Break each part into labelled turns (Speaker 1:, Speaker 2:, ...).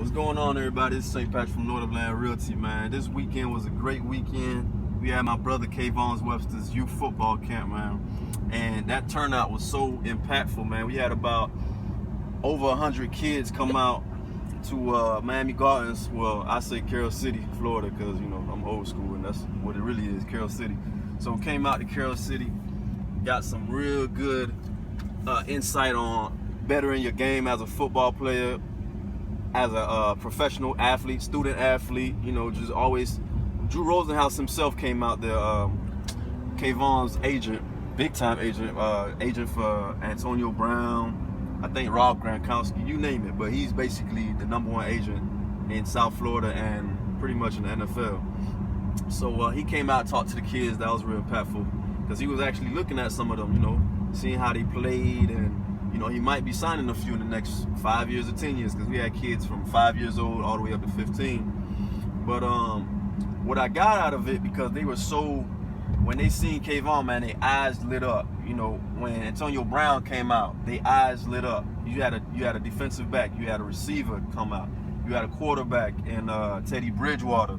Speaker 1: What's going on, everybody? It's St.Patrick from North of Land Realty, man. This weekend was a great weekend. We had my brother Kayvon Webster's youth football camp, man. And that turnout was so impactful, man. We had about over 100 kids come out to Miami Gardens. Well, I say Carroll City, Florida, because, you know, I'm old school, and that's what it really is, Carroll City. So came out to Carroll City, got some real good insight on bettering your game as a football player, as a professional athlete, student athlete. You know, just always. Drew Rosenhaus himself came out there, Kayvon's agent, big time agent, agent for Antonio Brown, I think Rob Gronkowski, you name it. But he's basically the #1 agent in South Florida and pretty much in the NFL. So he came out, talked to the kids. That was real impactful because he was actually looking at some of them, you know, seeing how they played, and you know, he might be signing a few in the next 5 years or 10 years, because we had kids from 5 years old all the way up to 15. But what I got out of it, because they were so, when they seen Kayvon, man, their eyes lit up. You know, when Antonio Brown came out, their eyes lit up. You had a defensive back, you had a receiver come out, you had a quarterback in Teddy Bridgewater.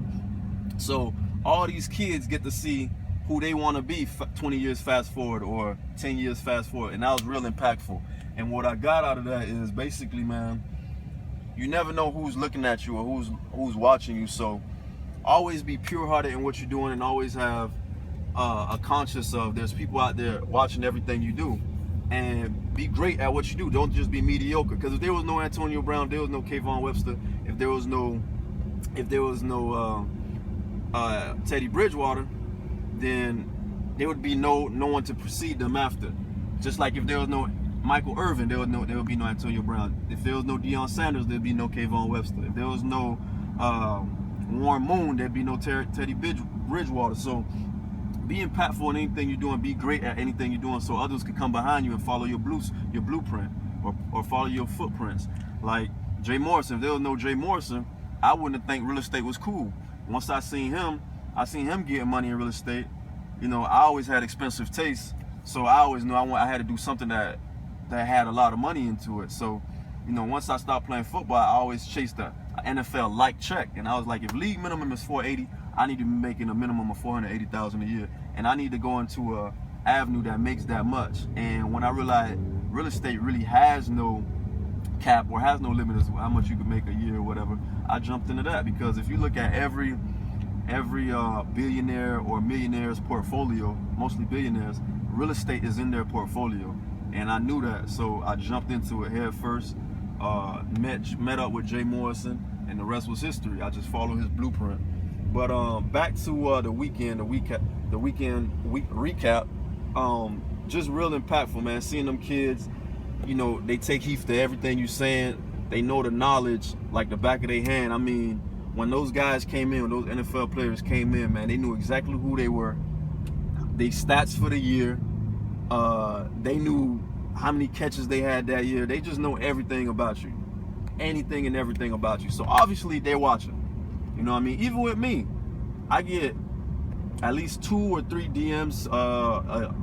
Speaker 1: So all these kids get to see who they want to be 20 years fast forward or 10 years fast forward, and that was real impactful. And what I got out of that is basically, man, you never know who's looking at you or who's watching you. So always be pure-hearted in what you're doing, and always have a conscience of there's people out there watching everything you do, and be great at what you do. Don't just be mediocre, because if there was no Antonio Brown, there was no Kayvon Webster, if there was no Teddy Bridgewater, then there would be no one to precede them after. Just like if there was no Michael Irvin, there would be no Antonio Brown. If there was no Deion Sanders, there'd be no Kayvon Webster. If there was no Warren Moon, there'd be no Teddy Bridgewater. So be impactful in anything you're doing. Be great at anything you're doing, so others can come behind you and follow your blueprint, or follow your footprints. Like Jay Morrison. If there was no Jay Morrison, I wouldn't think real estate was cool. Once I seen him getting money in real estate. You know, I always had expensive tastes, so I always knew I had to do something that had a lot of money into it. So, you know, once I stopped playing football, I always chased a NFL-like check, and I was like, if league minimum is $480, I need to be making a minimum of $480,000 a year, and I need to go into a avenue that makes that much. And when I realized real estate really has no cap or has no limit as to how much you can make a year or whatever, I jumped into that. Because if you look at every billionaire or millionaire's portfolio, mostly billionaires, real estate is in their portfolio, and I knew that, so I jumped into it head first. Met up with Jay Morrison, and the rest was history. I just followed his blueprint. But back to the week recap. Just real impactful, man. Seeing them kids, you know, they take heed to everything you're saying. They know the knowledge like the back of their hand. I mean, when those guys came in, when those NFL players came in, man, they knew exactly who they were. They stats for the year. They knew how many catches they had that year. They just know everything about you. Anything and everything about you. So obviously they're watching. You know what I mean? Even with me, I get at least 2 or 3 DMs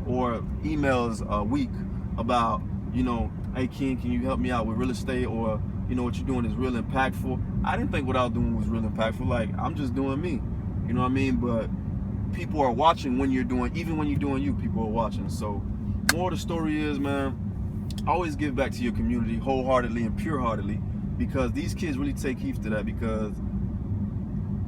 Speaker 1: or emails a week about, you know, hey King, can you help me out with real estate? Or, you know, what you're doing is real impactful. I didn't think what I was doing was real impactful. Like, I'm just doing me. You know what I mean? But people are watching when you're doing, even when you're doing you, people are watching. So more of the story is, man, always give back to your community wholeheartedly and pure-heartedly, because these kids really take heed to that, because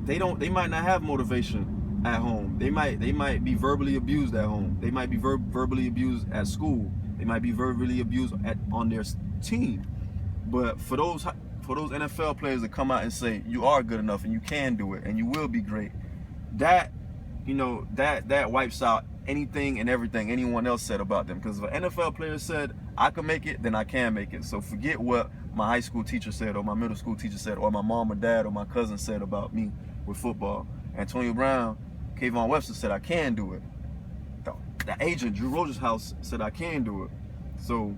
Speaker 1: they might not have motivation at home. They might be verbally abused at home. They might be verbally abused at school. They might be verbally abused on their team. But for those NFL players to come out and say you are good enough and you can do it and you will be great, that, you know, that wipes out anything and everything anyone else said about them. Because if an NFL player said I can make it, then I can make it. So forget what my high school teacher said, or my middle school teacher said, or my mom or dad or my cousin said about me with football. Antonio Brown, Kayvon Webster said I can do it. The agent, Drew Rosenhaus, said I can do it. So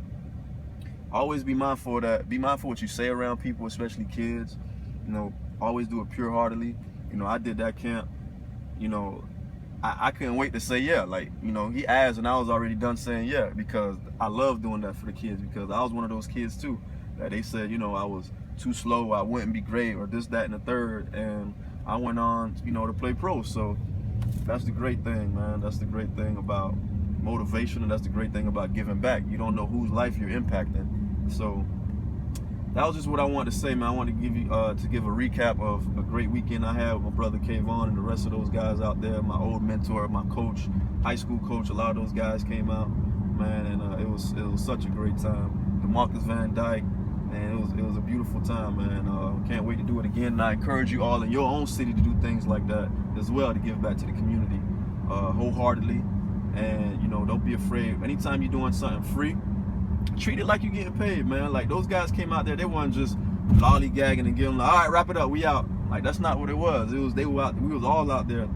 Speaker 1: always be mindful of that. Be mindful what you say around people, especially kids. You know, always do it pure-heartedly. You know, I did that camp. You know, I couldn't wait to say yeah. Like, you know, he asked and I was already done saying yeah, because I love doing that for the kids, because I was one of those kids too that they said, you know, I was too slow, I wouldn't be great, or this, that, and the third. And I went on, to play pro. So that's the great thing, man. That's the great thing about motivation, and that's the great thing about giving back. You don't know whose life you're impacting. So that was just what I wanted to say, man. I wanted to give a recap of a great weekend I had with my brother Kayvon and the rest of those guys out there. My old mentor, my coach, high school coach. A lot of those guys came out, man, and it was such a great time. DeMarcus Van Dyke, man, it was a beautiful time, man. Can't wait to do it again. And I encourage you all in your own city to do things like that as well, to give back to the community wholeheartedly. And don't be afraid. Anytime you're doing something free, treat it like you're getting paid, man. Like, those guys came out there, they weren't just lollygagging and giving like, all right, wrap it up, we out. Like, that's not what it was. We was all out there,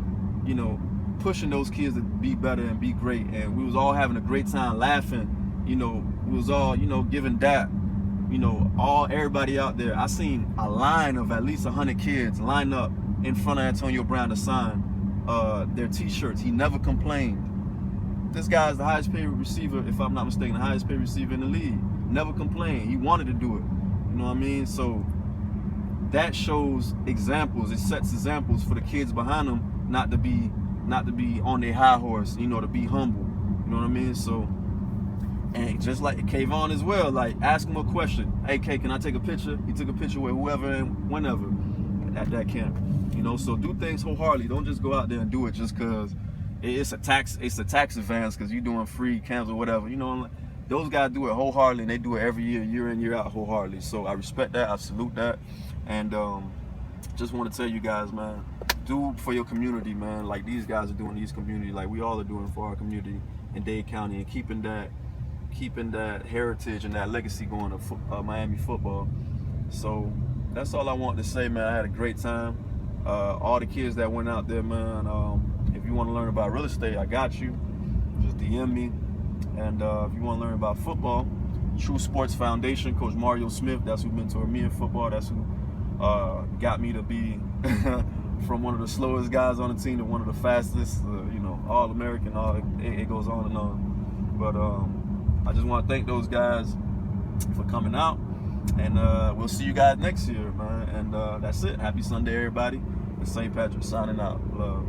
Speaker 1: pushing those kids to be better and be great. And we was all having a great time, laughing. We was all, giving that. Everybody out there. I seen a line of at least 100 kids line up in front of Antonio Brown to sign their t-shirts. He never complained. This guy's the highest paid receiver, if I'm not mistaken, the highest paid receiver in the league. Never complained. He wanted to do it. You know what I mean? So that shows examples. It sets examples for the kids behind them not to be on their high horse, to be humble. You know what I mean? So, and just like Kayvon as well, like, ask him a question. Hey, Kay, can I take a picture? He took a picture with whoever and whenever at that camp. So do things wholeheartedly. Don't just go out there and do it just because it's a tax advance because you're doing free camps or whatever. Those guys do it wholeheartedly, and they do it every year in, year out, wholeheartedly. So I respect that. I salute that. And just want to tell you guys, man, do for your community, man. Like these guys are doing these community, like we all are doing for our community in Dade County, and keeping that heritage and that legacy going to Miami football. So that's all I want to say, man. I had a great time. All the kids that went out there, man, if you want to learn about real estate, I got you. Just DM me. And if you want to learn about football, True Sports Foundation, Coach Mario Smith, that's who mentored me in football. That's who got me to be from one of the slowest guys on the team to one of the fastest, All-American. It goes on and on. But I just want to thank those guys for coming out. And we'll see you guys next year, man. And that's it. Happy Sunday, everybody. It's St. Patrick signing out. Love.